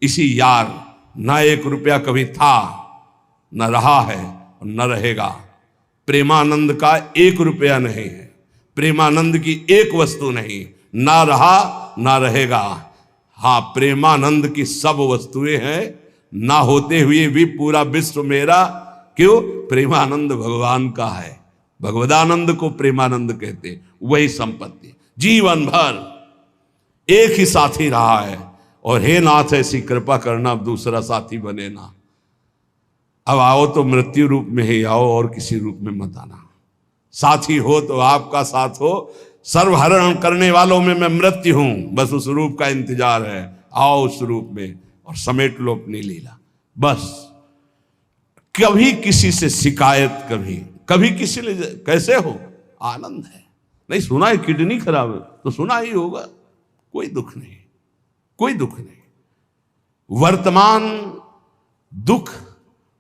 इसी यार ना 1 रुपया कभी था, न रहा है और न रहेगा। प्रेमानंद का 1 रुपया नहीं है, प्रेमानंद की एक वस्तु नहीं, ना रहा ना रहेगा। हाँ, प्रेमानंद की सब वस्तुएं हैं, ना होते हुए भी पूरा विश्व मेरा। क्यों? प्रेमानंद भगवान का है, भगवदानंद को प्रेमानंद कहते। वही संपत्ति जीवन भर एक ही साथी रहा है। और हे नाथ, ऐसी कृपा करना, अब दूसरा साथी बने ना। अब आओ तो मृत्यु रूप में ही आओ, और किसी रूप में मत आना। साथी हो तो आपका साथ हो। सर्वहरण करने वालों में मैं मृत्यु हूं, बस उस रूप का इंतजार है। आओ उस रूप में और समेट लो अपनी लीला। बस कभी किसी से शिकायत, कभी किसी ने कैसे हो, आनंद है। नहीं सुना है किडनी खराब है तो सुना ही होगा, कोई दुख नहीं, कोई दुख नहीं। वर्तमान दुख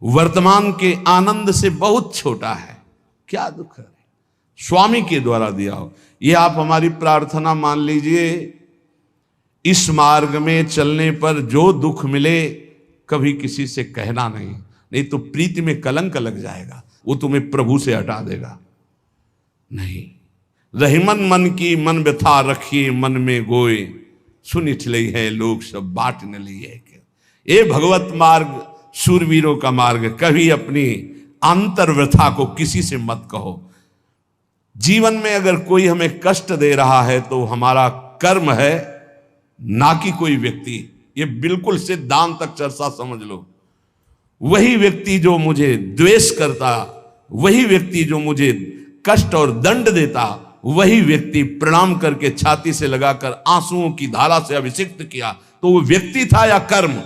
वर्तमान के आनंद से बहुत छोटा है। क्या दुख है? स्वामी के द्वारा दिया हो। ये आप हमारी प्रार्थना मान लीजिए, इस मार्ग में चलने पर जो दुख मिले कभी किसी से कहना नहीं, नहीं तो प्रीति में कलंक लग जाएगा, वो तुम्हें प्रभु से हटा देगा। नहीं, रहीमन मन की मन व्यथा रखिए मन में गोए, सुनिठ लई है लोग सब बाट न ली है। ये भगवत मार्ग शूरवीरों का मार्ग। कभी अपनी अंतर व्यथा को किसी से मत कहो। जीवन में अगर कोई हमें कष्ट दे रहा है तो हमारा कर्म है, ना कि कोई व्यक्ति। ये बिल्कुल सिद्धांत तक चर्चा समझ लो। वही व्यक्ति जो मुझे द्वेष करता, वही व्यक्ति जो मुझे कष्ट और दंड देता, वही व्यक्ति प्रणाम करके छाती से लगाकर आंसुओं की धारा से अभिषिक्त किया, तो वो व्यक्ति था या कर्म?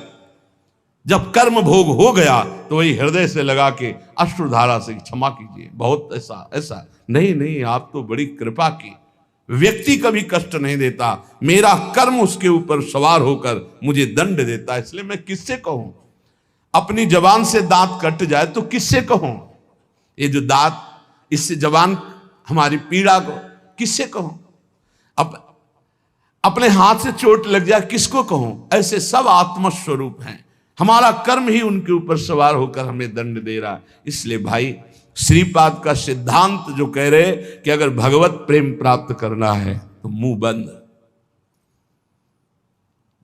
जब कर्म भोग हो गया तो वही हृदय से लगा के अश्रुधारा से क्षमा कीजिए, बहुत ऐसा नहीं, आप तो बड़ी कृपा की। व्यक्ति कभी कष्ट नहीं देता, मेरा कर्म उसके ऊपर सवार होकर मुझे दंड देता। इसलिए मैं किससे कहूं? अपनी जबान से दांत कट जाए तो किससे कहूं? ये जो दांत, इससे जबान हमारी पीड़ा को किससे कहूं? अब अपने हाथ से चोट लग जाए किसको कहूं? ऐसे सब आत्मस्वरूप हैं, हमारा कर्म ही उनके ऊपर सवार होकर हमें दंड दे रहा है। इसलिए भाई, श्रीपाद का सिद्धांत जो कह रहे कि अगर भगवत प्रेम प्राप्त करना है तो मुंह बंद।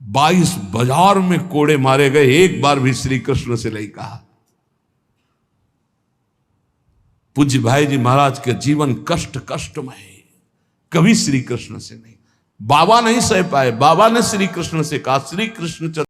22 बाजार में कोड़े मारे गए, एक बार भी श्री कृष्ण से नहीं कहा। पूज्य भाई जी महाराज का जीवन कष्टमय है, कभी श्री कृष्ण से नहीं। बाबा नहीं सह पाए, बाबा ने श्री कृष्ण से कहा, श्री कृष्ण